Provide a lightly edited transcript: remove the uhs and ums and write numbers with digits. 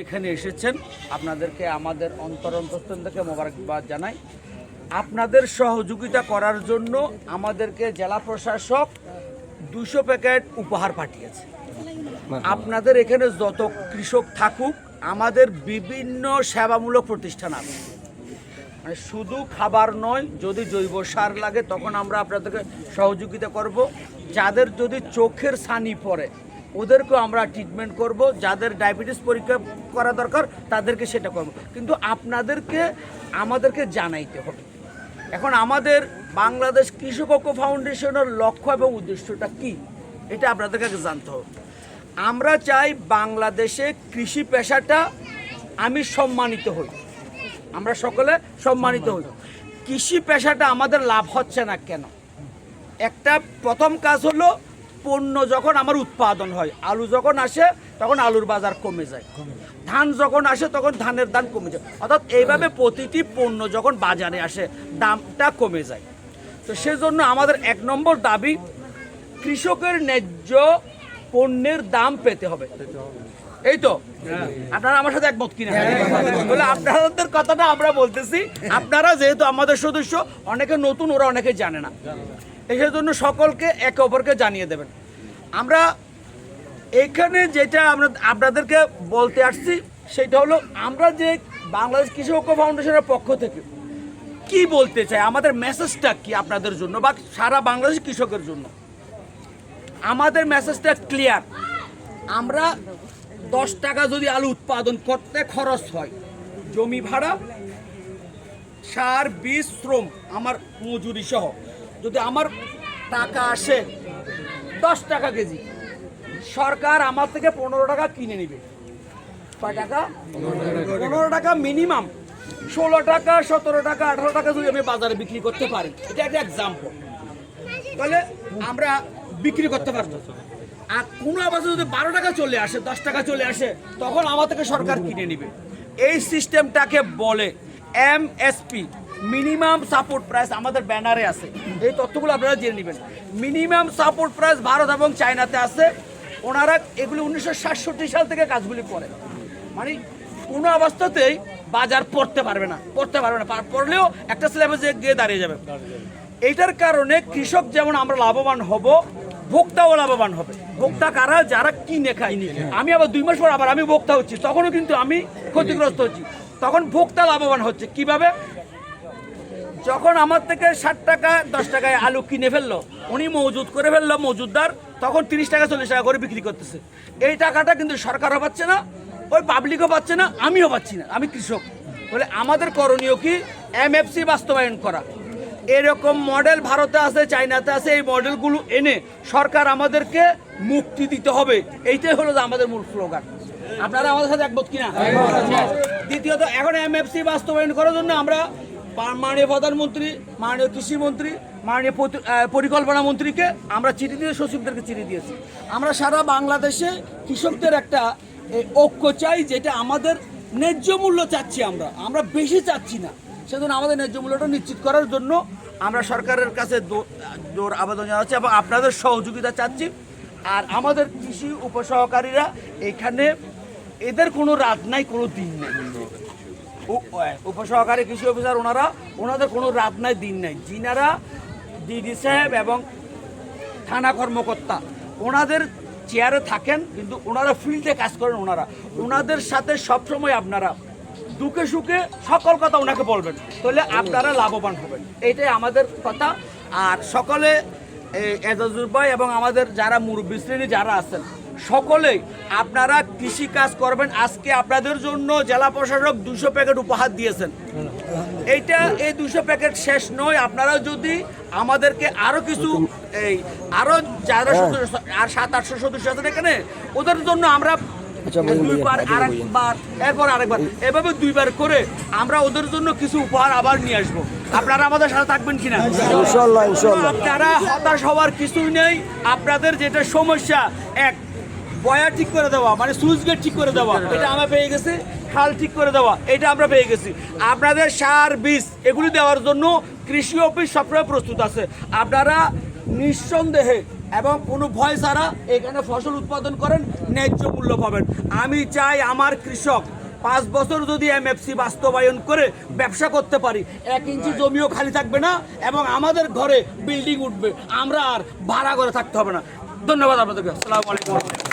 এখানে এসেছেন আপনাদেরকে আমাদের অন্তরস্থল থেকে মোবারকবাদ জানাই। আপনাদের সহযোগিতা করার জন্য আমাদেরকে জেলা প্রশাসক 200 প্যাকেট উপহার পাঠিয়েছে। আপনাদের এখানে যত কৃষক থাকুক, আমাদের বিভিন্ন সেবামূলক প্রতিষ্ঠান আছে, মানে শুধু খাবার নয়, যদি জৈব সার লাগে তখন আমরা আপনাদেরকে সহযোগিতা করব। যাদের যদি চোখের ছানি পড়ে ওদেরকেও আমরা ট্রিটমেন্ট করব, যাদের ডায়াবেটিস পরীক্ষা করা দরকার তাদেরকে সেটা করব, কিন্তু আমাদেরকে জানাইতে হবে। এখন আমাদের বাংলাদেশ কৃষক ঐক্য ফাউন্ডেশনের লক্ষ্য এবং উদ্দেশ্যটা কি, এটা আপনাদেরকে জানতে হবে। আমরা চাই বাংলাদেশে কৃষি পেশাটা আমি সম্মানিত হই, আমরা সকলে সম্মানিত হই। কৃষি পেশাটা আমাদের লাভ হচ্ছে না কেন? একটা প্রথম কাজ হলো, পণ্য যখন আমার উৎপাদন হয়, আলু যখন আসে তখন আলুর বাজার কমে যায়, ধান যখন আসে তখন ধানের দাম কমে যায়, অর্থাৎ এইভাবে প্রতিটি পণ্য যখন বাজারে আসে দামটা কমে যায়। তো সেজন্য আমাদের 1 নম্বর দাবি, কৃষকের ন্যায্য পণ্যের দাম পেতে হবে। এই তো আপনারা আমার সাথে একমত কিনা? বলে আপনাদের কথাটা আমরা বলতেছি। আপনারা যেহেতু আমাদের সদস্য, অনেকে নতুন, ওরা অনেকে জানে না, এই জন্য সকলকে একে অপরকে জানিয়ে দেবেন। আমরা এখানে যেটা আমরা আপনাদেরকে বলতে আসছি সেটা হলো, আমরা যে বাংলাদেশ কৃষি ঐক্য ফাউন্ডেশনের পক্ষ থেকে কি বলতে চাই, আমাদের মেসেজটা কি আপনাদের জন্য বা সারা বাংলাদেশ কৃষকের জন্য। আমাদের মেসেজটা ক্লিয়ার। আমরা 10 টাকা যদি আলু উৎপাদন করতে খরচ হয়, জমি ভাড়া, সার, বীজ, শ্রম, আমার মজুরি সহ যদি আমার টাকা আসে 10 টাকা কেজি, সরকার আমার থেকে 15 টাকা কিনে নেবে। কয় টাকা? 15 টাকা মিনিমাম। 16 টাকা, 17 টাকা, 18 টাকা যদি আমি বাজারে বিক্রি করতে পারি, এটা একটা এক্সাম্পল, তাহলে আমরা বিক্রি করতে পারবো। আর কোনো অবস্থা যদি 12 টাকা চলে আসে, 10 টাকা চলে আসে, তখন আমার থেকে সরকার কিনে নেবে। এই সিস্টেমটাকে বলে এমএসপি, মিনিমাম সাপোর্ট প্রাইস। আমাদের ব্যানারে আছে, এই তথ্যগুলো আপনারা জেনে নেবেন। মিনিমাম সাপোর্ট প্রাইস ভারত এবং চায়নাতে আছে। ওনারা এগুলি 1967 সাল থেকে কাজগুলি করে, মানে কোনো অবস্থাতেই বাজার পড়তে পারবে না, পড়লেও একটা স্ল্যাবে গিয়ে দাঁড়িয়ে যাবে। এইটার কারণে কৃষক যেমন আমরা লাভবান হব, ভোক্তাও লাভবান হবে। ভোক্তা কারা? যারা কিনে খায়। আমি আবার 2 মাস পর আবার আমি ভোক্তা হচ্ছি, তখনও কিন্তু আমি ক্ষতিগ্রস্ত হচ্ছি। তখন ভোক্তা লাভবান হচ্ছে কিভাবে? যখন আমার থেকে 60 টাকা 10 টাকায় আলু কিনে ফেললো, উনি মজুদ করে ফেললো মজুদদার, তখন 30 টাকা 40 টাকা করে বিক্রি করতেছে। এই টাকাটা কিন্তু সরকারও পাচ্ছে না, ওই পাবলিকও পাচ্ছে না, আমিও পাচ্ছি না, আমি কৃষক। বলে আমাদের করণীয় কি? এমএফসি বাস্তবায়ন করা। এরকম মডেল ভারতে আছে, চায়নাতে আছে। এই মডেলগুলো এনে সরকার আমাদেরকে মুক্তি দিতে হবে। এইটাই হলো আমাদের মূল স্লোগান। আপনারা আমাদের সাথে একমত কিনা? দ্বিতীয়ত, এখন এমএফসি বাস্তবায়ন করার জন্য আমরা মাননীয় প্রধানমন্ত্রী, মাননীয় কৃষিমন্ত্রী, মাননীয় পরিকল্পনা মন্ত্রীকে আমরা চিঠি দিয়ে, সচিবদেরকে চিঠি দিয়েছি। আমরা সারা বাংলাদেশে কৃষকদের একটা ঐক্য চাই, যেটা আমাদের ন্যায্য মূল্য চাচ্ছি। আমরা বেশি চাচ্ছি না, সেজন্য আমাদের ন্যায্য মূল্যটা নিশ্চিত করার জন্য আমরা সরকারের কাছে জোর আবেদন জানাচ্ছি এবং আপনাদের সহযোগিতা চাচ্ছি। আর আমাদের কৃষি উপসহকারীরা এখানে, এদের কোনো রাত নাই, কোনো দিন নাই। উপসহকারী কৃষি অফিসার ওনাদের কোনো রাত নাই, দিন নাই। যিনারা ডিডি সাহেব এবং থানা কর্মকর্তা, ওনাদের চেয়ারে থাকেন, কিন্তু ওনারা ফিল্ডে কাজ করেন। ওনাদের সাথে সবসময় আপনারা দুঃখে সুখে সকল কথা ওনাকে বলবেন, তাহলে আপনারা লাভবান হবেন। এইটাই আমাদের কথা। আর সকলে এজাজুর ভাই এবং আমাদের যারা মুরব্বী শ্রেণী যারা আছেন, সকলেই আপনারা কৃষি কাজ করবেন। আজকে আপনাদের জন্য জেলা প্রশাসক 200 প্যাকেট উপহার দিয়েছেন। এই 200 প্যাকেট শেষ নয়। আপনারা যদি আমাদেরকে আরো কিছু আরো যারা আর 700-800 সদস্য আছেন এখানে, ওদের জন্য আমরা 2বার, আরেকবার, এরপর আরেকবার, এভাবে 2বার করে আমরা ওদের জন্য কিছু উপহার আবার নিয়ে আসবো। আপনারা আমাদের সাথে থাকবেন কিনা? ইনশাআল্লাহ। আপনারা হতাশ হওয়ার কিছুই নেই। আপনাদের যেটা সমস্যা, এক বয়া ঠিক করে দেওয়া, মানে সুইচ গেট ঠিক করে দেওয়া, এটা আমরা পেয়ে গেছি। খাল ঠিক করে দেওয়া, এটা আমরা পেয়ে গেছি। আপনাদের সার, বীজ এগুলি দেওয়ার জন্য কৃষি অফিস সবসময় প্রস্তুত আছে। আপনারা নিঃসন্দেহে এবং কোনো ভয় ছাড়া এখানে ফসল উৎপাদন করেন, ন্যায্য মূল্য পাবেন। আমি চাই আমার কৃষক 5 বছর যদি এমএফসি বাস্তবায়ন করে ব্যবসা করতে পারি, 1 ইঞ্চি জমিও খালি থাকবে না এবং আমাদের ঘরে বিল্ডিং উঠবে, আমরা আর ভাড়া করে থাকতে হবে না। ধন্যবাদ আপনাদেরকে। আসসালামু আলাইকুম।